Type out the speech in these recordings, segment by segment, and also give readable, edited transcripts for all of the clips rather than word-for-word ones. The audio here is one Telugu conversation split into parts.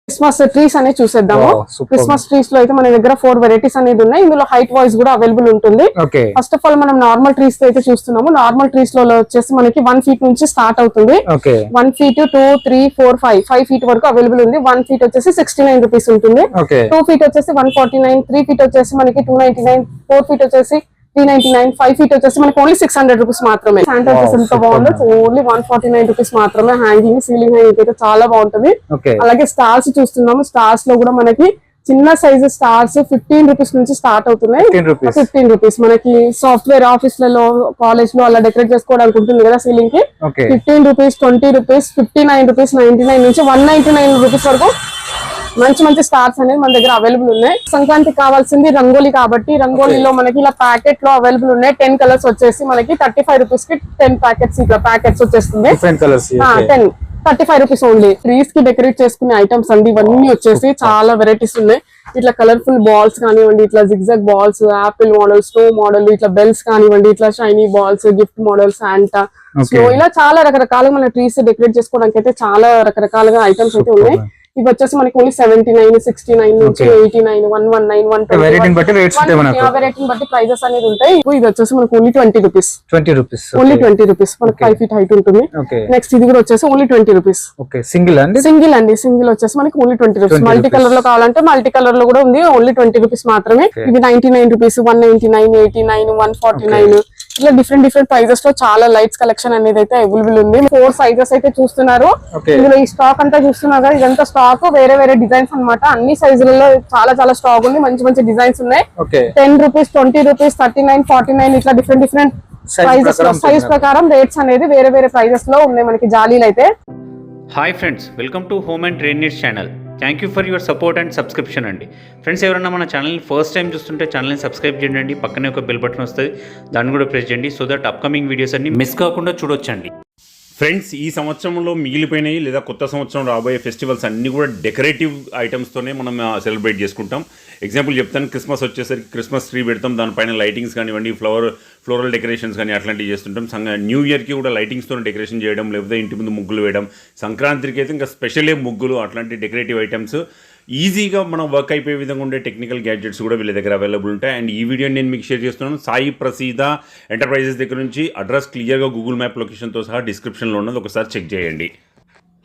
క్రిస్మస్ ట్రీస్ అనేది చూసేద్దాము. క్రిస్మస్ ట్రీస్ లో అయితే మన దగ్గర 4 వెరైటీస్ అనేది ఉన్నాయి. ఇందులో హైట్ వైజ్ కూడా అవైలబుల్ ఉంటుంది. ఫస్ట్ ఆఫ్ ఆల్ మనం నార్మల్ ట్రీస్ అయితే చూస్తున్నాము. నార్మల్ ట్రీస్ లో వచ్చేసి మనకి 1 feet నుంచి స్టార్ట్ అవుతుంది. 1 feet 2, 3, 4, 5 feet వరకు అవైలబుల్ ఉంది. 1 feet వచ్చేసి 69 రూపీస్ ఉంటుంది. 2 feet వచ్చేసి 149, 3 feet వచ్చేసి మనకి 299, 4 feet వచ్చేసి 399, 5 feet వచ్చేసి మనకి ఓన్లీ 600 రూపీస్ మాత్రమే. హ్యాండ్ వచ్చేసి ఎంత బాగుందో, ఓన్లీ 149 రూపీస్ మాత్రమే. హ్యాంగింగ్ సీలింగ్ హ్యాంగింగ్ అయితే చాలా బాగుంటది. అలాగే స్టార్స్ చూస్తున్నాము. స్టార్స్ లో కూడా మనకి చిన్న సైజు స్టార్స్ 15 రూపీస్ నుంచి స్టార్ట్ అవుతున్నాయి. 15 రూపీస్ మనకి సాఫ్ట్వేర్ ఆఫీస్లలో, కాలేజ్ లో అలా డెకరేట్ చేసుకోవడానికి ఉంటుంది కదా సీలింగ్ కి. 15 రూపీస్, 20 రూపీస్, 59 రూపీస్, 99 నుంచి 199 రూపీస్ వరకు మంచి మంచి స్టార్స్ అనేది మన దగ్గర అవైలబుల్ ఉన్నాయి. సంక్రాంతికి కావాల్సింది రంగోలీ కాబట్టి రంగోలీలో మనకి ఇలా ప్యాకెట్ లో అవైలబుల్ ఉన్నాయి. 10 కలర్స్ వచ్చేసి మనకి 35 రూపీస్ కి 10 ప్యాకెట్స్ ఇట్లా ప్యాకెట్స్ వచ్చేస్తుంది. 10 35 రూపీస్ ఓన్లీ. ట్రీస్ కి డెకరేట్ చేసుకునే ఐటమ్స్ అండి ఇవన్నీ వచ్చేసి చాలా వెరైటీస్ ఉన్నాయి. ఇట్లా కలర్ఫుల్ బాల్స్ కానివ్వండి, ఇట్లా zigzag balls, Apple model, snow model, ఇట్లా బెల్స్ కానివ్వండి, ఇట్లా shiny balls, gift model, Santa, snow, ఇలా చాలా రకరకాలుగా మన ట్రీస్ డెకరేట్ చేసుకోవడానికి అయితే చాలా రకరకాలుగా ఐటమ్స్ అయితే ఉన్నాయి. ఇవి వచ్చేసి మనకి ఓన్లీ 79, 69 నుంచి 89, 119, 120 వెరైటీని బట్టి ప్రైజెస్ అనేది ఉంటాయి. ఇది వచ్చేసి మనకి ఓన్లీ 20 రూపీస్. Only 20 rupees. మనకి 5 feet హైట్ ఉంటుంది. నెక్స్ట్ ఇది కూడా వచ్చేసి ఓన్లీ 20 రూపీస్. సింగిల్ అండి. సింగిల్ వచ్చేసి మనకి ఓన్లీ 20 రూపీస్. మల్టీ కలర్ లో కావాలంటే మల్టీ కలర్ లో కూడా ఉంది. ఓన్లీ 20 రూపీస్ మాత్రమే. ఇవి 99 రూపీస్, 199, 89, 149, ఇట్లా డిఫరెంట్ ప్రైజెస్ లో చాలా లైట్స్ కలెక్షన్ అనేది అయితే అవైలబుల్ ఉంది. 4 సైజెస్ అయితే చూస్తున్నారు. ఇందులో ఈ స్టాక్ అంతా చూస్తున్నారు కదా, ఇదంతా స్టాక్ వేరే డిజైన్స్ అన్నమాట. అన్ని సైజులలో చాలా స్టాక్ ఉంది. మంచి డిజైన్స్ ఉన్నాయి. 10 రూపీస్, 20 రూపీస్, 39, 49 ఇట్లా డిఫరెంట్ ప్రైజెస్ లో సైజ్ ప్రకారం రేట్స్ అనేది వేరే ప్రైజెస్ లో ఉన్నాయి మనకి జాలీలు అయితే. Hi friends, welcome to home and trade needs channel. Thank you for your support and subscription అండి. ఫ్రెండ్స్, ఎవరైనా మన ఛానల్ని ఫస్ట్ టైం చూస్తుంటే ఛానల్ని సబ్స్క్రైబ్ చేయండి. పక్కనే ఒక బెల్ బటన్ వస్తుంది, దాన్ని కూడా ప్రెస్ చేయండి. సో దట్ అప్కమింగ్ వీడియోస్ అన్ని మిస్ కాకుండా చూడొచ్చండి. ఫ్రెండ్స్, ఈ సంవత్సరంలో మిగిలిపోయినాయి లేదా కొత్త సంవత్సరం రాబోయే ఫెస్టివల్స్ అన్నీ కూడా డెకరేటివ్ ఐటమ్స్తోనే మనం సెలబ్రేట్ చేసుకుంటాం. ఎగ్జాంపుల్ చెప్తాను, క్రిస్మస్ వచ్చేసరికి క్రిస్మస్ ట్రీ పెడతాం, దానిపైన లైటింగ్స్ కానివ్వండి, ఫ్లోరల్ డెకరేషన్స్ కానీ అట్లాంటివి చేస్తుంటాం. న్యూ ఇయర్కి కూడా లైటింగ్స్తో డెకరేషన్ చేయడం, లేకపోతే ఇంటి ముందు ముగ్గులు వేయడం, సంక్రాంతికి అయితే ఇంకా స్పెషలే ముగ్గులు, అట్లాంటి డెకరేటివ్ ఐటమ్స్ ఈజీగా మనం వర్క్ అయిపోయే విధంగా ఉండే టెక్నికల్ గ్యాడ్జెట్స్ కూడా వీళ్ళ దగ్గర అవైలబుల్ ఉంటాయి. అండ్ ఈ వీడియోని నేను మీకు షేర్ చేస్తున్నాను. సాయి ప్రసీద ఎంటర్ప్రైజెస్ దగ్గర నుంచి అడ్రస్ క్లియర్గా గూగుల్ మ్యాప్ లొకేషన్తో సహా డిస్క్రిప్షన్లో ఉన్నది, ఒకసారి చెక్ చేయండి.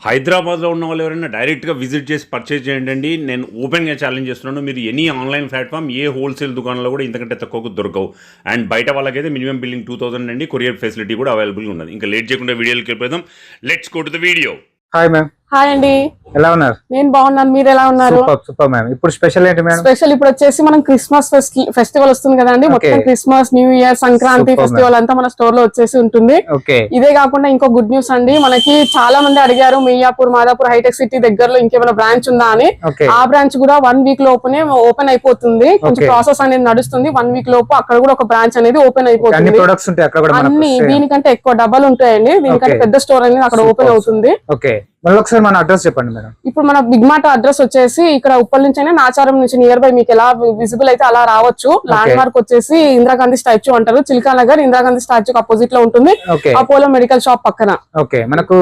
హైదరాబాద్లో ఉన్న వాళ్ళు ఎవరైనా డైరెక్ట్గా విజిట్ చేసి పర్చేజ్ చేయండి. నేను ఓపెన్గా ఛాలెంజ్ చేస్తున్నాను, మీరు ఎనీ ఆన్లైన్ ప్లాట్ఫామ్, ఏ హోల్సేల్ దుకాణంలో కూడా ఇంతకంటే తక్కువకు దొరకవు. అండ్ బయట వాళ్ళకైతే మినిమం బిల్లింగ్ 2000 అండి. కొరియర్ ఫెసిలిటీ కూడా అవైలబుల్గా ఉన్నది. ఇంకా లేట్ చేయకుండా వీడియోకి వెళ్ళిపోదాం. Let's go to the video. Hi ma'am. Hi అండి, ఎలా ఉన్నారు? నేను బాగున్నాను, మీరు ఎలా ఉన్నారు? Super ma'am. ఇప్పుడు స్పెషల్ ఏంటి మేడం? స్పెషల్ ఇప్పుడు వచ్చేసి మనం క్రిస్మస్ ఫెస్టివల్ వస్తుంది కదండి. మొత్తం Christmas, new year, Sankranti festival అంతా మన స్టోర్ లో వచ్చేసి ఉంటుంది. ఇదే కాకుండా ఇంకో గుడ్ న్యూస్ అండి, మనకి చాలా మంది అడిగారు మియాపూర్, మాదాపూర్, హైటెక్ సిటీ దగ్గరలో ఇంకేమైనా బ్రాంచ్ ఉందా అని. ఆ బ్రాంచ్ కూడా 1 week లోపునే ఓపెన్ అయిపోతుంది. కొంచెం ప్రాసెస్ అనేది నడుస్తుంది. 1 week లోపు అక్కడ కూడా ఒక బ్రాంచ్ అనేది ఓపెన్ అయిపోతుంది. అన్ని దీనికంటే ఎక్కువ డబల్ ఉంటాయండి. దీనికంటే పెద్ద స్టోర్ అనేది అక్కడ ఓపెన్ అవుతుంది. ఒకసారి మన అడ్రస్ చెప్పండి మేడం. ఇప్పుడు మన బిగ్ మార్ట్ అడ్రస్ వచ్చేసి ఇక్కడ ఉప్పల్ నుంచి అయినా నాచారం నుంచి నియర్ బై మీకు ఎలా విజిబుల్ అయితే అలా రావచ్చు. ల్యాండ్ మార్క్ వచ్చేసి ఇందిరాగాంధీ స్టాచ్యూ అంటారు. చిల్కా నగర్ ఇందిరాగాంధీ స్టాచ్యూ అపోజిట్ లో ఉంటుంది. అపోలో మెడికల్ షాప్ పక్కన. మనకు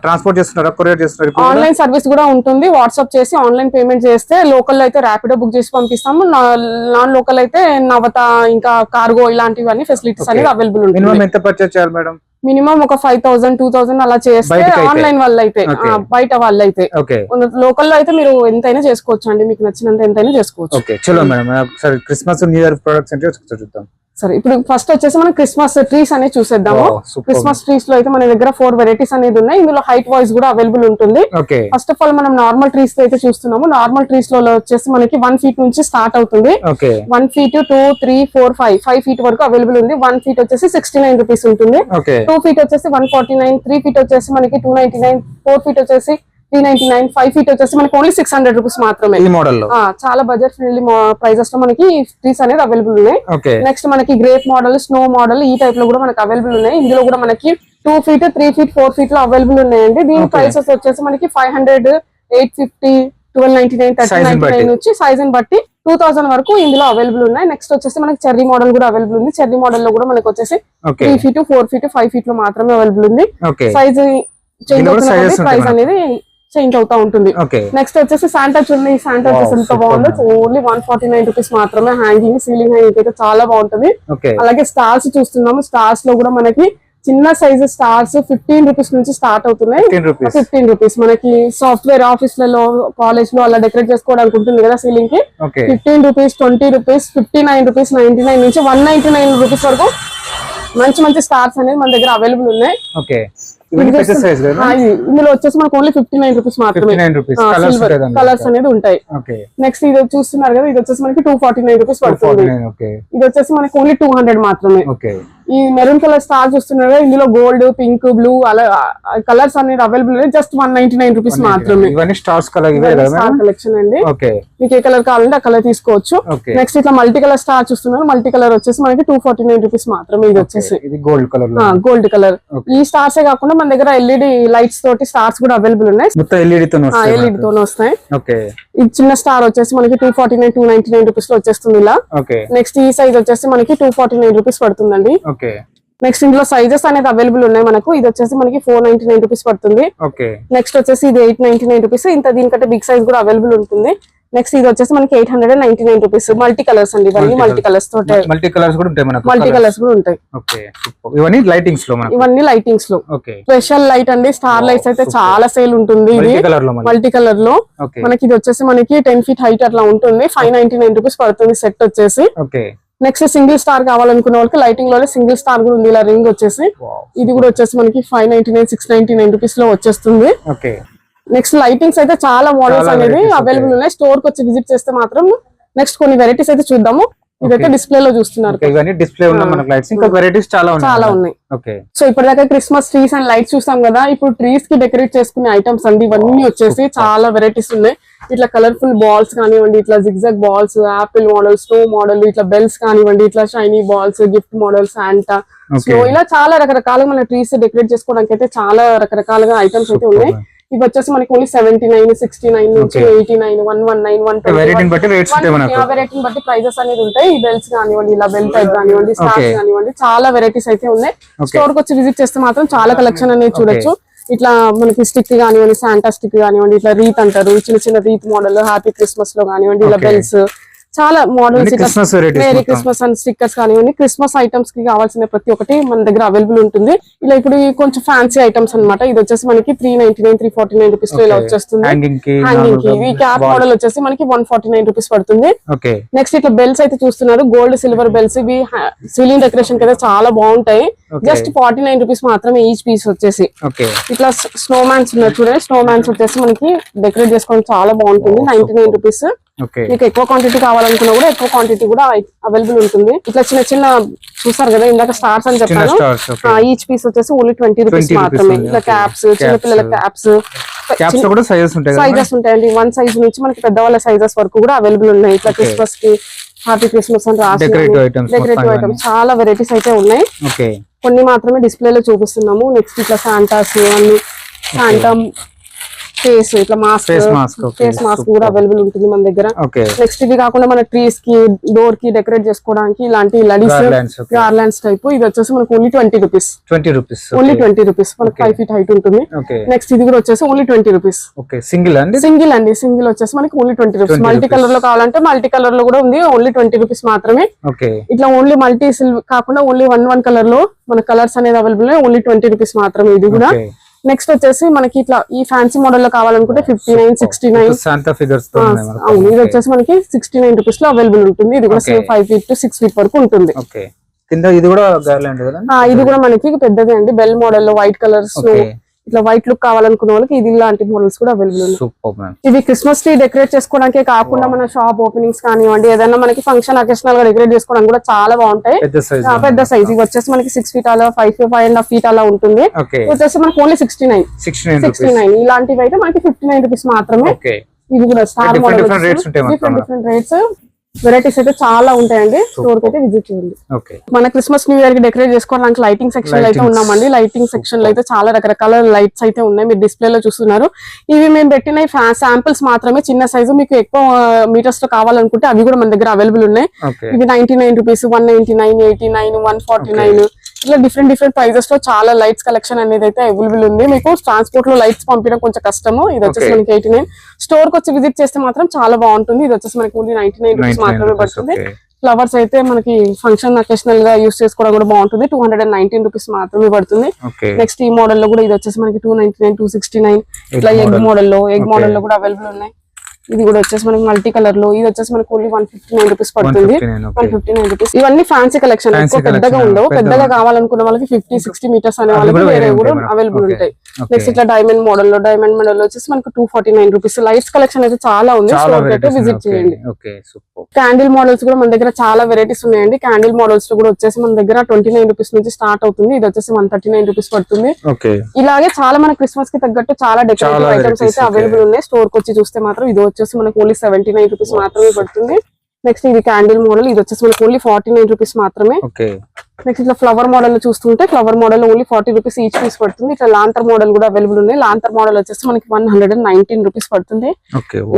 ట్రాన్స్పోర్ట్ చేస్తున్నారా, కొరియర్ చేస్తున్నారా? ఆన్లైన్ సర్వీస్ కూడా ఉంటుంది. వాట్సాప్ చేసి ఆన్లైన్ పేమెంట్ చేస్తే లోకల్ లో అయితే ర్యాపిడో బుక్ చేసి పంపిస్తాము. నాన్ లోకల్ అయితే నవత, ఇంకా కార్గో, ఇలాంటివన్నీ ఫెసిలిటీస్ అనేది అవైలబుల్ ఉంటుంది. మినిమం ఎంత పర్చేస్ చేయాలి మేడం? మినిమం ఒక 5000, 2000 అలా చేస్తే ఆన్లైన్ వల్ల అయితే, బయట వాళ్ళు అయితే. లోకల్ లో అయితే మీరు ఎంతైనా చేసుకోవచ్చు అండి, మీకు నచ్చినంత ఎంతైనా చేసుకోవచ్చు. చలో madam, Christmas new year products అంటే చూద్దాం. సరే, ఇప్పుడు ఫస్ట్ వచ్చేసి మనం క్రిస్మస్ ట్రీస్ అనేది చూసేద్దాము. క్రిస్మస్ ట్రీస్ లో అయితే మన దగ్గర 4 వెరైటీస్ అనేది ఉన్నాయి. ఇందులో హైట్ వైజ్ కూడా అవైలబుల్ ఉంటుంది. ఫస్ట్ ఆఫ్ ఆల్ మనం నార్మల్ ట్రీస్ అయితే చూస్తున్నాము. నార్మల్ ట్రీస్ లో వచ్చేసి మనకి 1 feet నుంచి స్టార్ట్ అవుతుంది. 1 feet 2, 3, 4, 5 feet వరకు అవైలబుల్ ఉంది. 1 feet వచ్చేసి 69 రూపీస్ ఉంటుంది. 2 feet వచ్చేసి 149, 3 feet వచ్చేసి మనకి 299, 4 feet వచ్చేసి 399, 5 feet వచ్చేసి మనకి ఓన్లీ 600 రూపీస్ మాత్రమే. చాలా బడ్జెట్ ఫ్రెండ్లీ ప్రైజెస్ లో మనకి ట్రీస్ అనేది అవైలబుల్ ఉన్నాయి. నెక్స్ట్ మనకి గ్రేప్ మోడల్, స్నో మోడల్, ఈ టైప్ లో కూడా మనకి అవైలబుల్ ఉన్నాయి. ఇందులో కూడా మనకి 2 feet, 3 feet, 4 feet లో అవైలబుల్ ఉన్నాయండి. దీని ప్రైసెస్ వచ్చేసి మనకి 500, 850, 1299, 1399 నుంచి సైజ్ ని బట్టి 2000 వరకు ఇందులో అవైలబుల్ ఉన్నాయి. నెక్స్ట్ వచ్చేసి మనకి చెర్రీ మోడల్ కూడా అవైలబుల్ ఉంది. చెర్రీ మోడల్ లో కూడా మనకి వచ్చేసి 3 feet, 4 feet, 5 feet లో మాత్రమే అవైలబుల్ ఉంది. సైజ్ చేంజ్ అవుతున్న ప్రైస్ అనేది చేంజ్ అవుతా ఉంటుంది. ఓకే నెక్స్ట్ వచ్చేసి శాంటా చూడండి, ఈ శాంటా వచ్చేసి ఎంత బాగుందో, ఓన్లీ 149 రూపీస్ మాత్రమే. హ్యాంగింగ్, సీలింగ్ హ్యాంగింగ్ అయితే చాలా బాగుంటుంది. ఓకే అలాగే స్టార్స్ చూస్తున్నాము, స్టార్స్ లో కూడా మనకి చిన్న సైజ్ స్టార్స్ 15 రూపీస్ నుంచి స్టార్ట్ అవుతున్నాయి. 15 రూపీస్ మనకి సాఫ్ట్వేర్ ఆఫీస్లలో, కాలేజ్ లో అలా డెకరేట్ చేసుకోవడానికి ఉంటుంది కదా సీలింగ్ కి. 15 రూపీస్, 20 రూపీస్, 59 రూపీస్, 99 నుంచి 199 రూపీస్ వరకు మంచి మంచి స్టార్స్ అనేది మన దగ్గర అవైలబుల్ ఉన్నాయి. ఇందులో వచ్చేసి మనకు ఓన్లీ 59 రూపీస్ మాత్రమే కలర్స్ అనేది ఉంటాయి. నెక్స్ట్ ఇది చూస్తున్నారు కదా, ఇది వచ్చేసి మనకి 249 రూపీస్ పడుతుంది. ఇది వచ్చేసి మనకి ఓన్లీ 200 మాత్రమే. ఈ మెరూన్ కలర్ స్టార్ చూస్తున్నారు, ఇందులో గోల్డ్, పింక్, బ్లూ అలా కలర్స్ అనేది అవైలబుల్ ఉన్నాయి. జస్ట్ 199 రూపీస్ మాత్రమే. స్టార్ కలెక్షన్ అండి, మీకు ఏ కలర్ కావాలంటే ఆ కలర్ తీసుకోవచ్చు. నెక్స్ట్ ఇట్లా మల్టీ కలర్ స్టార్ చూస్తున్నారు, మల్టీ కలర్ వచ్చేసి మనకి 249 రూపీస్ మాత్రమే. ఇది వచ్చేసి గోల్డ్ కలర్, గోల్డ్ కలర్. ఈ స్టార్స్ కాకుండా మన దగ్గర ఎల్ఈడి లైట్స్ తోటి స్టార్స్ కూడా అవైలబుల్ ఉన్నాయి. ఎల్ఈడి తోనే వస్తాయి. ఈ చిన్న స్టార్ వచ్చేసి మనకి 249, 299 రూపీస్ లో వచ్చేస్తుంది ఇలా. నెక్స్ట్ ఈ సైజ్ వచ్చేసి మనకి 249 రూపీస్ పడుతుందండి. నెక్స్ట్ ఇందులో సైజెస్ అనేది అవైలబుల్ ఉన్నాయి మనకు. ఇది వచ్చేసి మనకి 499 రూపీస్ పడుతుంది. నెక్స్ట్ వచ్చేసి ఇది 899 రూపీస్. ఇంత దీనికంటే బిగ్ సైజ్ కూడా అవైలబుల్ ఉంటుంది. నెక్స్ట్ ఇది వచ్చేసి మనకి 899 రూపీస్. మల్టీ కలర్స్ అండి, ఇవన్నీ మల్టీ కలర్స్ తోటే. మల్టీ కలర్స్ కూడా ఉంటాయి మనకు. మల్టీ కలర్స్ కూడా ఉంటాయి. ఇవన్నీ లైటింగ్స్ లో మనకు. ఇవన్నీ లైటింగ్స్ లో స్పెషల్ లైట్ అండి. స్టార్ లైట్స్ అయితే చాలా సేల్ ఉంటుంది. ఇది మల్టీ కలర్ లో మనకి. ఇది వచ్చేసి మనకి 10 feet హైట్ అట్లా ఉంటుంది. 599 రూపీస్ పడుతుంది సెట్ వచ్చేసి. నెక్స్ట్ సింగిల్ స్టార్ కావాలనుకున్న వాళ్ళకి లైటింగ్ లోనే సింగిల్ స్టార్ కూడా ఉంది ఇలా రింగ్ వచ్చేసి. ఇది కూడా వచ్చేసి మనకి 599, 699 రూపీస్ లో వచ్చేస్తుంది. నెక్స్ట్ లైటింగ్స్ అయితే చాలా మోడల్స్ అనేది అవైలబుల్ ఉన్నాయి. స్టోర్ కి వచ్చి విజిట్ చేస్తే మాత్రం నెక్స్ట్ కొన్ని వెరైటీస్ అయితే చూద్దాము. ఇదైతే డిస్ప్లే లో చూస్తున్నారు. డిస్ప్లే ఉన్న మనకి లైట్స్ ఇంకా వెరైటీస్ చాలా ఉన్నాయి. సో ఇప్పటిదాకా క్రిస్మస్ ట్రీస్ అండ్ లైట్స్ చూసాం కదా. ఇప్పుడు ట్రీస్ కి డెకరేట్ చేసుకునే ఐటమ్స్ అండి ఇవన్నీ వచ్చేసి. చాలా వెరైటీస్ ఉన్నాయి. ఇట్లా కలర్ఫుల్ బాల్స్ కానివ్వండి, ఇట్లా zigzag balls, apple model, snow model, ఇట్లా బెల్స్ కానివ్వండి, ఇట్లా shiny balls, gift model, Santa, snow, ఇలా చాలా రకరకాలుగా మన ట్రీస్ డెకరేట్ చేసుకోవడానికి అయితే చాలా రకరకాలుగా ఐటమ్స్ అయితే ఉన్నాయి. ఇవి వచ్చేసి మనకి ఓన్లీ 79, 69 నుంచి 89, 119, 120 వెరైటీని బట్టి ప్రైజెస్ అనేది ఉంటాయి. ఈ బెల్స్ కానివ్వండి, ఇలా బెల్ టైప్ కానివ్వండి, స్టార్స్ కానివ్వండి, చాలా వెరైటీస్ అయితే ఉన్నాయి. స్టోర్ కి వచ్చి విజిట్ చేస్తే మాత్రం చాలా కలెక్షన్ అనేది చూడొచ్చు. ఇట్లా మనకి స్టిక్ కానివ్వండి, శాంటా స్టిక్ కానివ్వండి, ఇట్లా రీత్ అంటారు, చిన్న చిన్న రీత్ మోడల్, హ్యాపీ క్రిస్మస్ లో కానివ్వండి, ఇలా బెల్స్, చాలా models, merry Christmas and stickers కానివ్వండి, క్రిస్మస్ ఐటమ్స్ కి కావాల్సిన ప్రతి ఒక్కటి మన దగ్గర అవైలబుల్ ఉంటుంది. ఇలా ఇప్పుడు కొంచెం ఫ్యాన్సీ ఐటమ్స్ అన్నమాట. ఇది వచ్చేసి మనకి 399, 349 రూపీస్ లో ఇలా వచ్చేస్తుంది. హ్యాంగింగ్ కి ఈ క్యాప్ మోడల్ వచ్చేసి మనకి 149 రూపీస్ పడుతుంది. నెక్స్ట్ ఇట్లా బెల్స్ అయితే చూస్తున్నారు, గోల్డ్ సిల్వర్ బెల్స్. ఇవి సీలింగ్ డెకరేషన్ కి అయితే చాలా బాగుంటాయి. జస్ట్ 49 రూపీస్ మాత్రమే ఈచ్ పీస్ వచ్చేసి. ఇట్లా స్నో మ్యాన్స్ ఉన్నాయి చూడండి. స్నో మ్యాన్స్ వచ్చేసి మనకి డెకరేట్ చేసుకోవడం చాలా బాగుంటుంది. 99 రూపీస్. మీకు ఎక్కువ క్వాంటిటీ కావాలనుకున్నా కూడా ఎక్కువ క్వాంటిటీ కూడా అవైలబుల్ ఉంటుంది. ఇట్లా చిన్న చిన్న చూసారు కదా ఇందాక స్టార్స్ అని చెప్పాను. ఈచ్ పీస్ వచ్చేసి ఓన్లీ 20 రూపీస్ మాత్రమే. ఇట్లా క్యాప్స్, చిన్న పిల్లల క్యాప్స్ సైజెస్ ఉంటాయండి. 1 సైజ్ నుంచి మనకి పెద్దవాళ్ళ సైజెస్ వరకు కూడా అవైలబుల్ ఉన్నాయి. ఇట్లా క్రిస్మస్ కి హ్యాపీ క్రిస్మస్ అని రాసి డెకరేటివ్ ఐటమ్స్ చాలా వెరైటీస్ అయితే ఉన్నాయి. కొన్ని మాత్రమే డిస్ప్లే లో చూపిస్తున్నాము. నెక్స్ట్ ఇట్లా శాంటాస్ అన్ని, శాంటా ఫేస్ ఇట్లా ఫేస్ మాస్క్ కూడా అవైలబుల్ ఉంటుంది మన దగ్గర. నెక్స్ట్ ఇవి కాకుండా మన ట్రీస్ కి, డోర్ కి డెకరేట్ చేసుకోవడానికి ఇలాంటి లడీస్, గార్లాండ్స్ టైప్. ఇది వచ్చేసి మనకు ఓన్లీ 20 రూపీస్. Only 20 rupees. మనకి 5 feet హైట్ ఉంటుంది. నెక్స్ట్ ఇది కూడా వచ్చేసి ఓన్లీ 20 రూపీస్. సింగిల్ అండి. సింగిల్ వచ్చేసి మనకి ఓన్లీ 20 రూపీస్. మల్టీ కలర్ లో కావాలంటే మల్టీ కలర్ లో కూడా ఉంది. ఓన్లీ 20 రూపీస్ మాత్రమే. ఇట్లా ఓన్లీ మల్టీ సిల్వర్ కాకుండా ఓన్లీ 1 కలర్ లో మన కలర్స్ అనేది అవైలబుల్. ఓన్లీ 20 రూపీస్ మాత్రమే ఇది కూడా. నెక్స్ట్ వచ్చేసి మనకి ఇట్లా ఈ ఫ్యాన్సీ మోడల్ లో కావాలనుకుంటే 59, 69. అవును, ఇది వచ్చేసి మనకి 69 రూపీస్ లో అవైలబుల్ ఉంటుంది. ఇది కూడా 5 feet to 6 feet వరకు ఉంటుంది. ఇది కూడా గార్లాండ్ కదా. ఇది కూడా మనకి పెద్దది అండి. బెల్ మోడల్ లో వైట్ కలర్స్ ఇట్లా వైట్ లుక్ కావాలనుకున్న వాళ్ళకి ఇది ఇలాంటి మోడల్స్ కూడా అవైలబుల్ ఉన్నాయి. ఇవి క్రిస్మస్ ట్రీ డెకరేట్ చేసుకోవడానికి కాకుండా మన షాప్ ఓపెనింగ్స్ కానివ్వండి, ఏదైనా మనకి ఫంక్షన్ అకేషనల్ గా డెకరేట్ చేసుకోవడానికి కూడా చాలా బాగుంటాయి. పెద్ద సైజ్. ఇవి వచ్చేసి మనకి 6 feet అలా, 5.5 feet అలా ఉంటుంది. వచ్చేసి మనకి ఓన్లీ 69. ఇలాంటివి అయితే మనకి 59 రూపీస్ మాత్రమే. ఇవి కూడా star model. Different rates, varieties అయితే చాలా ఉంటాయండి. స్టోర్ కి అయితే విజిట్ చేయండి. మన క్రిస్మస్ న్యూ ఇయర్ కి డెకరేట్ చేసుకోవడానికి లైటింగ్ సెక్షన్ లో అయితే ఉన్నామండి. లైటింగ్ సెక్షన్ లో అయితే చాలా రకరకాల లైట్స్ అయితే ఉన్నాయి. మీరు డిస్ప్లే లో చూస్తున్నారు. ఇవి మేము పెట్టిన శాంపిల్స్ మాత్రమే, చిన్న సైజు. మీకు ఎక్కువ మీటర్స్ లో కావాలనుకుంటే అవి కూడా మన దగ్గర అవైలబుల్ ఉన్నాయి. ఇవి 99 రూపీస్, 199, 89, 149. ఇట్లా డిఫరెంట్ ప్రైజెస్ లో చాలా లైట్స్ కలెక్షన్ అనేది అయితే అవైలబుల్ ఉంది. మీకు ట్రాన్స్పోర్ట్ లో లైట్స్ పంపించడం కొంచెం కష్టము. ఇది వచ్చేసి మనకి 89. స్టోర్ కి వచ్చి విజిట్ చేస్తే మాత్రం చాలా బాగుంటుంది. ఇది వచ్చేసి మనకి ఓన్లీ 99 రూపీస్ మాత్రమే పడుతుంది. ఫ్లవర్స్ అయితే మనకి ఫంక్షన్ అకేషనల్ గా యూస్ చేసుకోవడం కూడా బాగుంటుంది. 219 రూపీస్ మాత్రమే పడుతుంది. నెక్స్ట్ ఈ మోడల్ లో కూడా ఇది వచ్చేసి మనకి 299, 269 ఇట్లా ఎగ్ మోడల్ లో కూడా అవైలబుల్ ఉన్నాయి. ఇది కూడా వచ్చేసి మనకి మల్టీ కలర్ లో, ఇది వచ్చేసి మనకి ఓన్లీ 159 రూపీస్ పడుతుంది. 159 రూపీస్. ఇవన్నీ ఫ్యాన్సీ కలెక్షన్, ఎక్కువ పెద్దగా ఉండవు. పెద్దగా కావాలనుకున్న వాళ్ళకి 50-60 మీటర్స్ అనే వాళ్ళకి వేరే కూడా అవైలబుల్ ఉంటాయి. నెక్స్ట్ ఇట్లా డైమండ్ మోడల్ లో వచ్చేసి మనకి 249 రూపీస్. లైట్స్ కలెక్షన్ అయితే చాలా ఉంది. విజిట్ చేయండి. క్యాండిల్ మోడల్స్ కూడా మన దగ్గర చాలా వెరైటీస్ ఉన్నాయండి. క్యాండిల్ మోడల్స్ లో కూడా వచ్చేసి మన దగ్గర 29 రూపీస్ నుంచి స్టార్ట్ అవుతుంది. ఇది వచ్చేసి 139 రూపీస్ పడుతుంది. ఇలాగే చాలా మన క్రిస్మస్ కి తగ్గట్టు చాలా డెకరేటివ్ ఐటమ్స్ అయితే అవైలబుల్ ఉన్నాయి. స్టోర్ కి వచ్చి చూస్తే మాత్రం ఇది వచ్చేసి మనకి ఓన్లీ 79 రూపీస్ మాత్రమే పడుతుంది. నెక్స్ట్ ఇది క్యాండిల్ మోడల్, ఇది వచ్చేసి మనకి ఓన్లీ 49 రూపీస్ మాత్రమే. నెక్స్ట్ ఇట్లా ఫ్లవర్ మోడల్ చూస్తుంటే flower model only 40 rupees each piece పడుతుంది. ఇట్లా లాంతర్ మోడల్ కూడా అవైలబుల్ ఉన్నాయి. లాంతర్ మోడల్ వచ్చేసి మనకి 119 రూపీస్ పడుతుంది.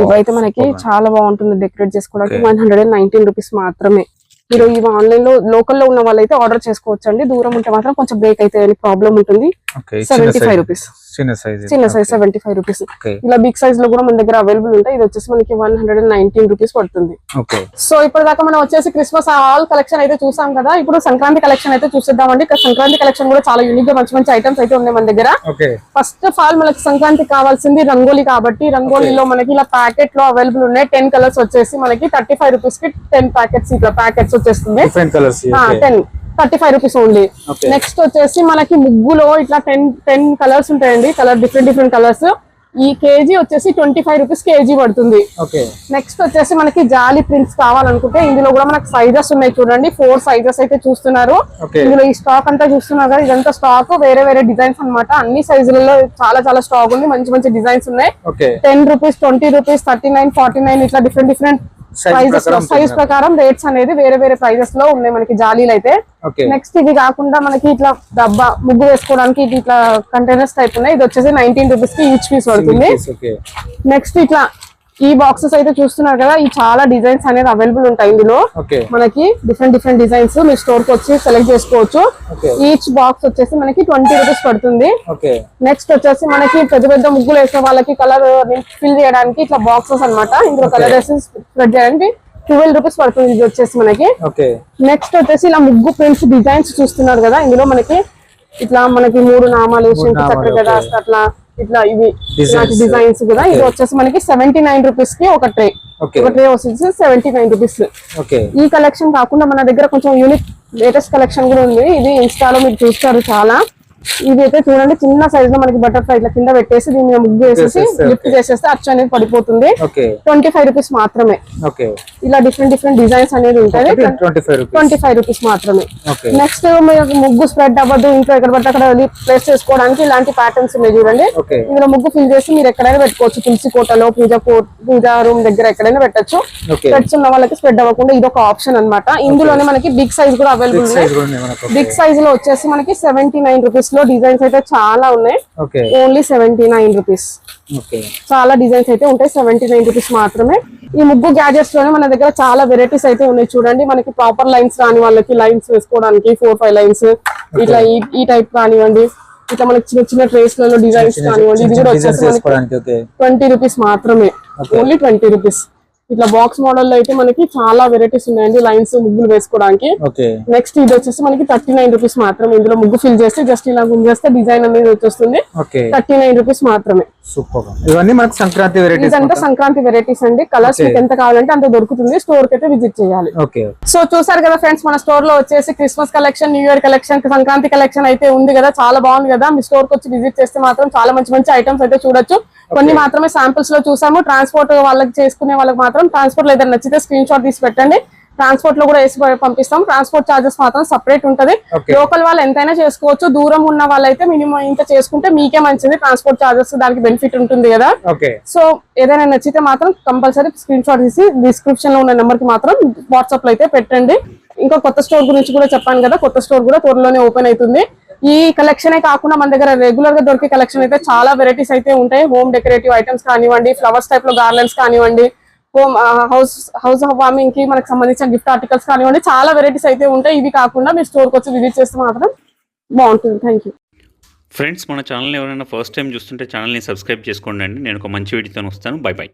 ఇవైతే మనకి చాలా బాగుంటుంది డెకరేట్ చేసుకోవడానికి. 119 రూపీస్ మాత్రమే. మీరు ఇవి ఆన్లైన్ లో లోకల్ లో ఉన్న వాళ్ళైతే ఆర్డర్ చేసుకోవచ్చు అండి. దూరం ఉంటే మాత్రం కొంచెం బ్రేక్ అయితే ప్రాబ్లం ఉంటుంది. 75 రూపీస్ చిన్న సైజ్ 75 రూపీస్. ఇలా బిగ్ సైజ్ లో కూడా మన దగ్గర అవైలబుల్ ఉంటాయి. ఇది వచ్చేసి మనకి 119 రూపీస్ పడుతుంది. సో ఇప్పుడు దాకా మనం వచ్చేసి క్రిస్మస్ ఆల్ కలెక్షన్ అయితే చూసాం కదా. ఇప్పుడు సంక్రాంతి కలెక్షన్ అయితే చూసేద్దామండి. సంక్రాంతి కలెక్షన్ కూడా చాలా యూనిక్ గా మంచి ఐటమ్స్ అయితే ఉన్నాయి మన దగ్గర. ఫస్ట్ ఆఫ్ ఆల్ మనకి సంక్రాంతి కావాల్సింది రంగోలీ కాబట్టి రంగోలీలో మనకి ఇలా ప్యాకెట్ లో అవైలబుల్ ఉన్నాయి. 10 కలర్స్ వచ్చేసి మనకి 35 రూపీస్ కి 10 ప్యాకెట్స్ ఇట్లా ప్యాకెట్స్ వచ్చేస్తుంది. 10 35 రూపీస్ ఓన్లీ. నెక్స్ట్ వచ్చేసి మనకి ముగ్గులో ఇట్లా 10 కలర్స్ ఉంటాయండి. Different colours. ఈ కేజీ వచ్చేసి 25 రూపీస్ కేజీ పడుతుంది. నెక్స్ట్ వచ్చేసి మనకి జాలీ ప్రింట్స్ కావాలనుకుంటే ఇందులో కూడా మనకి సైజెస్ ఉన్నాయి చూడండి. 4 సైజెస్ అయితే చూస్తున్నారు. ఇందులో ఈ స్టాక్ అంతా చూస్తున్నారు కదా, ఇదంతా స్టాక్ వేరే డిజైన్స్ అన్నమాట. అన్ని సైజులలో చాలా స్టాక్ ఉంది. మంచి డిజైన్స్ ఉన్నాయి. 10 రూపీస్, 20 రూపీస్, 39, 49 ఇట్లా డిఫరెంట్ సైజ్ ప్రకారం రేట్స్ అనేది వేరే ప్రైజెస్ లో ఉన్నాయి మనకి జాలీలు అయితే. నెక్స్ట్ ఇది కాకుండా మనకి ఇట్లా డబ్బా ముగ్గు వేసుకోవడానికి ఇట్లా కంటైనర్స్ టైప్ ఉన్నాయి. ఇది వచ్చేసి 19 రూపీస్ కి ఈచ్ పీస్ పడుతుంది. నెక్స్ట్ ఇట్లా ఈ బాక్సెస్ అయితే చూస్తున్నారు కదా, ఈ చాలా డిజైన్స్ అనేది అవైలబుల్ ఉంటాయి ఇందులో. మనకి డిఫరెంట్ డిజైన్స్ మీరు స్టోర్ కి వచ్చి సెలెక్ట్ చేసుకోవచ్చు. ఈచ్ బాక్స్ వచ్చేసి మనకి 20 రూపీస్ పడుతుంది. నెక్స్ట్ వచ్చేసి మనకి పెద్ద ముగ్గులు వేసే వాళ్ళకి కలర్ ఫిల్ చేయడానికి ఇట్లా బాక్సెస్ అన్నమాట. ఇందులో కలర్ వేసి స్ప్రెడ్ చేయడానికి 12 రూపీస్ పడుతుంది. ఇది వచ్చేసి మనకి. నెక్స్ట్ వచ్చేసి ఇలా ముగ్గు ప్రింట్స్ డిజైన్స్ చూస్తున్నారు కదా, ఇందులో మనకి ఇట్లా మనకి 3 నామాలు వేసి చక్కగా రాస్తే అట్లా ఇట్లా ఇవి డిజైన్స్ కూడా. ఇది వచ్చేసి మనకి 79 రూపీస్ కి ఒక ట్రే వచ్చేసి 79 రూపీస్. ఈ కలెక్షన్ కాకుండా మన దగ్గర కొంచెం యూనిక్ లేటెస్ట్ కలెక్షన్ కూడా ఉంది. ఇది ఇన్స్టాలో మీరు చూస్తారు చాలా. ఇది అయితే చూడండి, చిన్న సైజ్ లో మనకి బటర్ఫ్లై ఇట్లా కింద పెట్టేసి దీని మీద ముగ్గు వేసేసి లిఫ్ట్ చేసేస్తే అచ్చు అనేది పడిపోతుంది. 25 రూపీస్ మాత్రమే. ఇలా డిఫరెంట్ డిజైన్స్ అనేది ఉంటాయి. 25 రూపీస్ మాత్రమే. నెక్స్ట్ ముగ్గు స్ప్రెడ్ అవ్వద్దు, ఇంట్లో ఎక్కడ పడితే అక్కడ ప్లేస్ చేసుకోవడానికి ఇలాంటి ప్యాటర్న్స్ ఉన్నాయి చూడండి. ఇందులో ముగ్గు ఫిల్ చేసి మీరు ఎక్కడైనా పెట్టుకోవచ్చు. తులసి కోటలో పూజా రూమ్ దగ్గర ఎక్కడైనా పెట్టచ్చు. స్ప్రెడ్స్ ఉన్న వాళ్ళకి స్ప్రెడ్ అవ్వకుండా ఇది ఒక ఆప్షన్ అన్నమాట. ఇందులోనే మనకి బిగ్ సైజ్ కూడా అవైలబుల్ ఉన్నాయి. బిగ్ సైజ్ లో వచ్చేసి మనకి 79 రూపీస్ లో డిజైన్స్ అయితే చాలా ఉన్నాయి. Only 79 rupees. చాలా డిజైన్స్ అయితే ఉంటాయి. 79 రూపీస్ మాత్రమే. ఈ ముగ్గు గ్యాజెట్స్ లోనే మన దగ్గర చాలా వెరైటీస్ అయితే ఉన్నాయి చూడండి. మనకి ప్రాపర్ లైన్స్ రాని వాళ్ళకి లైన్స్ వేసుకోవడానికి 4-5 లైన్స్ ఇట్లా ఈ టైప్ కానివ్వండి. ఇట్లా మనకి చిన్న ట్రేస్ లలో డిజైన్స్ కానివ్వండి. ఇది కూడా వచ్చేసి మనకి 20 రూపీస్ మాత్రమే. Only 20 rupees. ఇట్లా బాక్స్ మోడల్ లో అయితే మనకి చాలా వెరైటీస్ ఉన్నాయండి లైన్స్ ముగ్గులు వేసుకోవడానికి. నెక్స్ట్ ఇది వచ్చేసి మనకి 39 రూపీస్ మాత్రమే. ఇందులో ముగ్గు ఫిల్ చేస్తే జస్ట్ ఇలా గుమ్ చేస్తే డిజైన్ అనేది వచ్చేస్తుంది. 39 రూపీస్ మాత్రమే. ఇవన్నీ మనకి సంక్రాంతి వెరైటీస్. ఇదంతా సంక్రాంతి వెరైటీస్ అండి. కలర్స్ మీకు ఎంత కావాలంటే అంత దొరుకుతుంది. స్టోర్ కి అయితే విజిట్ చేయాలి. సో చూసారు కదా ఫ్రెండ్స్, మన స్టోర్ లో వచ్చేసి Christmas collection, new year collection, Sankranti collection అయితే ఉంది కదా. చాలా బాగుంది కదా. మీ స్టోర్ కి వచ్చి విజిట్ చేస్తే మాత్రం చాలా మంచి ఐటమ్స్ అయితే చూడొచ్చు. కొన్ని మాత్రమే శాంపిల్స్ లో చూసాము. ట్రాన్స్పోర్ట్ వాళ్ళకి చేసుకునే వాళ్ళకి మాత్రం ట్రాన్స్పోర్ట్ లో ఏదైనా నచ్చితే స్క్రీన్ షాట్ తీసి పెట్టండి. ట్రాన్స్పోర్ట్ లో కూడా వేసి పంపిస్తాం. ట్రాన్స్పోర్ట్ చార్జెస్ మాత్రం సపరేట్ ఉంటది. లోకల్ వాళ్ళు ఎంతైనా చేసుకోవచ్చు. దూరం ఉన్న వాళ్ళైతే మినిమం ఇంత చేసుకుంటే మీకే మంచిది. ట్రాన్స్పోర్ట్ చార్జెస్ దానికి బెనిఫిట్ ఉంటుంది కదా. సో ఏదైనా నచ్చితే మాత్రం కంపల్సరీ స్క్రీన్ షాట్ తీసి డిస్క్రిప్షన్ లో ఉన్న నెంబర్ కి మాత్రం వాట్సాప్ లో అయితే పెట్టండి. ఇంకా కొత్త స్టోర్ గురించి కూడా చెప్పాను కదా, కొత్త స్టోర్ కూడా త్వరలోనే ఓపెన్ అవుతుంది. ఈ కలెక్షన్ కాకుండా మన దగ్గర రెగ్యులర్ గా దొరికే కలెక్షన్ అయితే చాలా వెరైటీస్ అయితే ఉంటాయి. హోమ్ డెకరేటివ్ ఐటమ్స్ కానివ్వండి, ఫ్లవర్స్ టైప్ లో గార్లెండ్స్ కానివ్వండి, హోమ్ హౌస్ వార్మింగ్ కి మనకు సంబంధించిన గిఫ్ట్ ఆర్టికల్స్ కానివ్వండి, చాలా వెరైటీస్ అయితే ఉంటాయి. ఇవి కాకుండా మీరు స్టోర్ కి వచ్చి విజిట్ చేస్తే మాత్రం బాగుంటుంది. Thank you. ఫ్రెండ్స్ మన ఛానల్ ఎవరైనా ఫస్ట్ టైం చూస్తుంటే ఛానల్ని సబ్స్క్రైబ్ చేసుకోండి అండి. నేను ఒక మంచి వీడియోతో వస్తాను. By by.